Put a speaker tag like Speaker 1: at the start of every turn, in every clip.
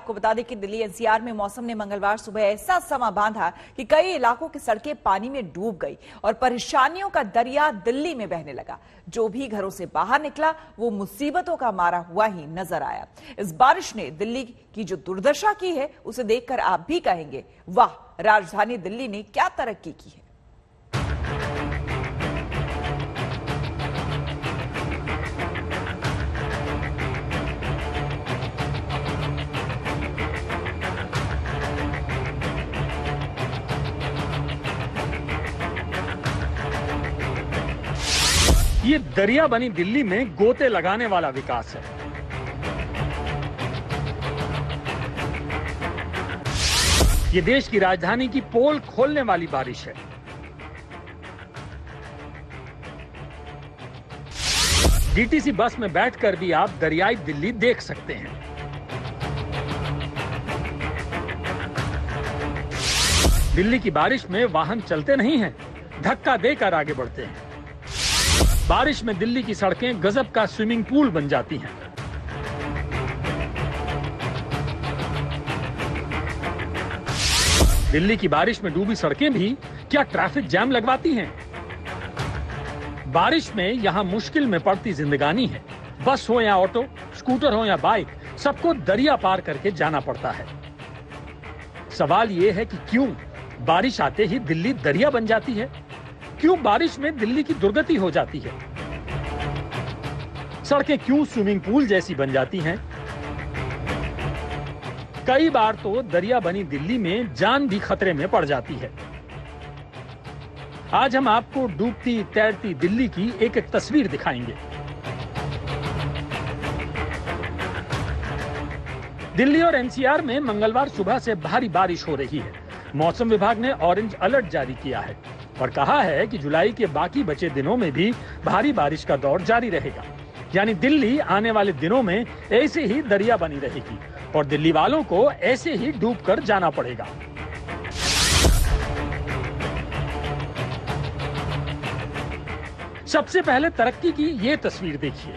Speaker 1: आपको बता दें कि दिल्ली एनसीआर में मौसम ने मंगलवार सुबह ऐसा समा बांधा कि कई इलाकों की सड़कें पानी में डूब गई और परेशानियों का दरिया दिल्ली में बहने लगा। जो भी घरों से बाहर निकला वो मुसीबतों का मारा हुआ ही नजर आया। इस बारिश ने दिल्ली की जो दुर्दशा की है उसे देखकर आप भी कहेंगे, वाह, राजधानी दिल्ली ने क्या तरक्की की है।
Speaker 2: ये दरिया बनी दिल्ली में गोते लगाने वाला विकास है। ये देश की राजधानी की पोल खोलने वाली बारिश है। डीटीसी बस में बैठकर भी आप दरियाई दिल्ली देख सकते हैं। दिल्ली की बारिश में वाहन चलते नहीं हैं, धक्का देकर आगे बढ़ते हैं। बारिश में दिल्ली की सड़कें गजब का स्विमिंग पूल बन जाती हैं। दिल्ली की बारिश में डूबी सड़कें भी क्या ट्रैफिक जैम लगवाती हैं? बारिश में यहां मुश्किल में पड़ती जिंदगानी है। बस हो या ऑटो, स्कूटर हो या बाइक, सबको दरिया पार करके जाना पड़ता है। सवाल यह है कि क्यों बारिश आते ही दिल्ली दरिया बन जाती है? क्यों बारिश में दिल्ली की दुर्गति हो जाती है? सड़कें क्यों स्विमिंग पूल जैसी बन जाती हैं? कई बार तो दरिया बनी दिल्ली में जान भी खतरे में पड़ जाती है। आज हम आपको डूबती तैरती दिल्ली की एक एक तस्वीर दिखाएंगे। दिल्ली और एनसीआर में मंगलवार सुबह से भारी बारिश हो रही है। मौसम विभाग ने ऑरेंज अलर्ट जारी किया है और कहा है कि जुलाई के बाकी बचे दिनों में भी भारी बारिश का दौर जारी रहेगा। यानी दिल्ली आने वाले दिनों में ऐसे ही दरिया बनी रहेगी और दिल्ली वालों को ऐसे ही डूबकर जाना पड़ेगा। सबसे पहले तरक्की की ये तस्वीर देखिए।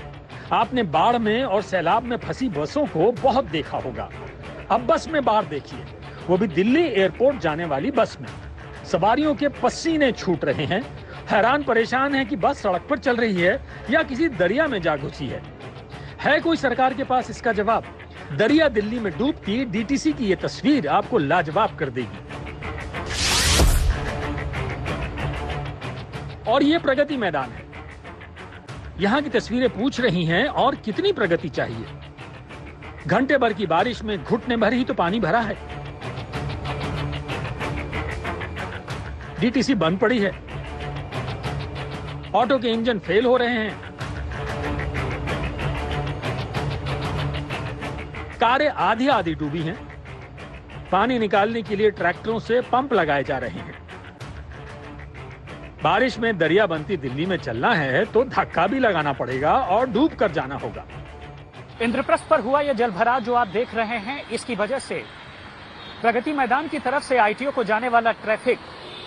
Speaker 2: आपने बाढ़ में और सैलाब में फंसी बसों को बहुत देखा होगा। अब बस में बाढ़ देखिए, वो भी दिल्ली एयरपोर्ट जाने वाली बस में। सवारियों के पसीने छूट रहे हैं, हैरान परेशान है कि बस सड़क पर चल रही है या किसी दरिया में जा घुसी है कोई सरकार के पास इसका जवाब? दरिया दिल्ली में डूबती डीटीसी की ये तस्वीर आपको लाजवाब कर देगी। और ये प्रगति मैदान है। यहां की तस्वीरें पूछ रही हैं, और कितनी प्रगति चाहिए? घंटे भर की बारिश में घुटने भर ही तो पानी भरा है। डीटीसी बंद पड़ी है, ऑटो के इंजन फेल हो रहे हैं, कारें आधी आधी डूबी हैं, पानी निकालने के लिए ट्रैक्टरों से पंप लगाए जा रहे हैं। बारिश में दरिया बनती दिल्ली में चलना है तो धक्का भी लगाना पड़ेगा और डूब कर जाना होगा।
Speaker 3: इंद्रप्रस्थ पर हुआ यह जलभराव जो आप देख रहे हैं, इसकी वजह से प्रगति मैदान की तरफ से आईटीओ को जाने वाला ट्रैफिक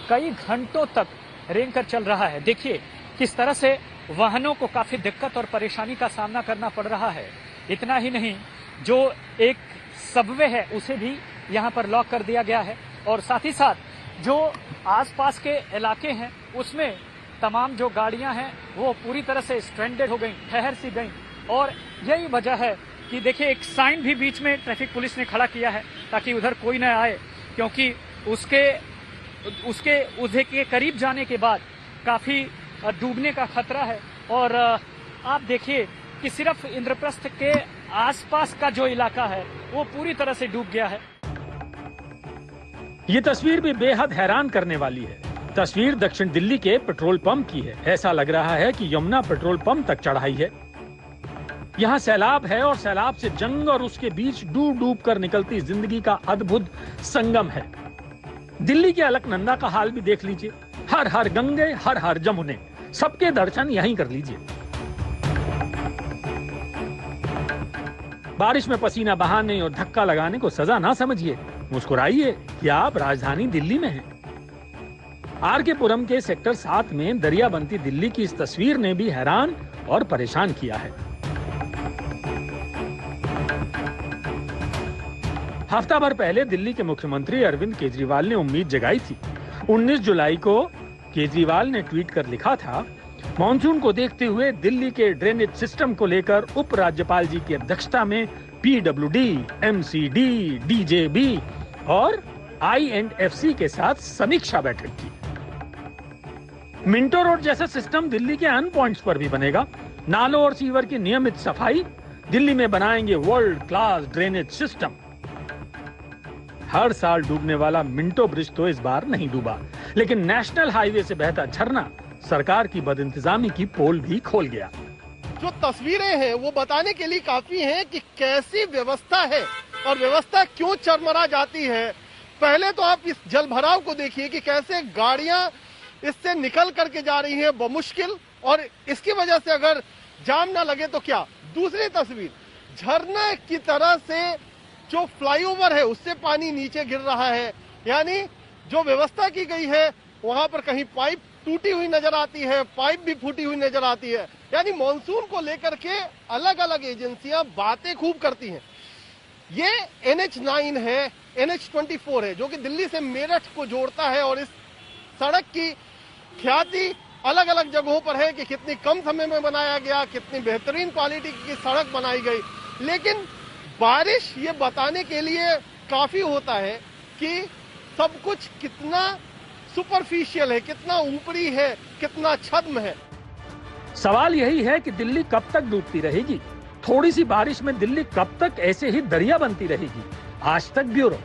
Speaker 3: कई घंटों तक रेंग कर चल रहा है। देखिए किस तरह से वाहनों को काफी दिक्कत और परेशानी का सामना करना पड़ रहा है। इतना ही नहीं, जो एक सबवे है उसे भी यहाँ पर लॉक कर दिया गया है और साथ ही साथ जो आसपास के इलाके हैं उसमें तमाम जो गाड़ियां हैं वो पूरी तरह से स्ट्रैंडेड हो गई, ठहर सी गई। और यही वजह है कि देखिए एक साइन भी बीच में ट्रैफिक पुलिस ने खड़ा किया है ताकि उधर कोई न आए, क्योंकि उसके के करीब जाने के बाद काफी डूबने का खतरा है। और आप देखिए कि सिर्फ इंद्रप्रस्थ के आसपास का जो इलाका है वो पूरी तरह से डूब गया है।
Speaker 2: ये तस्वीर भी बेहद हैरान करने वाली है। तस्वीर दक्षिण दिल्ली के पेट्रोल पंप की है। ऐसा लग रहा है कि यमुना पेट्रोल पंप तक चढ़ाई है। यहाँ सैलाब है और सैलाब से जंग और उसके बीच डूब डूब कर निकलती जिंदगी का अद्भुत संगम है। दिल्ली के अलकनंदा का हाल भी देख लीजिए। हर हर गंगे, हर हर जमुने, सबके दर्शन यहीं कर लीजिए। बारिश में पसीना बहाने और धक्का लगाने को सजा ना समझिए, मुस्कुराइए कि आप राजधानी दिल्ली में हैं। आरके पुरम के सेक्टर 7 में दरिया बनती दिल्ली की इस तस्वीर ने भी हैरान और परेशान किया है। हफ्ता भर पहले दिल्ली के मुख्यमंत्री अरविंद केजरीवाल ने उम्मीद जगाई थी। 19 जुलाई को केजरीवाल ने ट्वीट कर लिखा था, मॉनसून को देखते हुए दिल्ली के ड्रेनेज सिस्टम को लेकर उपराज्यपाल जी की अध्यक्षता में PWD, MCD, DJB और INFC के साथ समीक्षा बैठक की। मिंटो रोड जैसा सिस्टम दिल्ली के अन्य पॉइंट्स पर भी बनेगा। नालों और सीवर की नियमित सफाई, दिल्ली में बनाएंगे वर्ल्ड क्लास ड्रेनेज सिस्टम। हर साल डूबने वाला मिंटो ब्रिज तो इस बार नहीं डूबा, लेकिन नेशनल हाईवे से बहता झरना सरकार की बदइंतजामी की पोल भी खोल गया।
Speaker 4: जो तस्वीरें हैं वो बताने के लिए काफी हैं कि कैसी व्यवस्था है और व्यवस्था क्यों चरमरा जाती है। पहले तो आप इस जलभराव को देखिए कि कैसे गाड़ियां इससे निकल करके जा रही हैं बमुश्किल, और इसकी वजह से अगर जाम ना लगे तो क्या। दूसरी तस्वीर, झरना की तरह से जो फ्लाईओवर है उससे पानी नीचे गिर रहा है, यानी जो व्यवस्था की गई है वहां पर कहीं पाइप टूटी हुई नजर आती है, पाइप भी फूटी हुई नजर आती है। यानी मॉनसून को लेकर के अलग अलग एजेंसियां बातें खूब करती हैं। ये NH9 है, NH24 है, जो कि दिल्ली से मेरठ को जोड़ता है, और इस सड़क की ख्याति अलग अलग जगहों पर है कि कितनी कम समय में बनाया गया, कितनी बेहतरीन क्वालिटी की सड़क बनाई गई। लेकिन बारिश ये बताने के लिए काफी होता है कि सब कुछ कितना सुपरफिशियल है, कितना ऊपरी है, कितना छद्म है।
Speaker 2: सवाल यही है कि दिल्ली कब तक डूबती रहेगी? थोड़ी सी बारिश में दिल्ली कब तक ऐसे ही दरिया बनती रहेगी? आज तक ब्यूरो।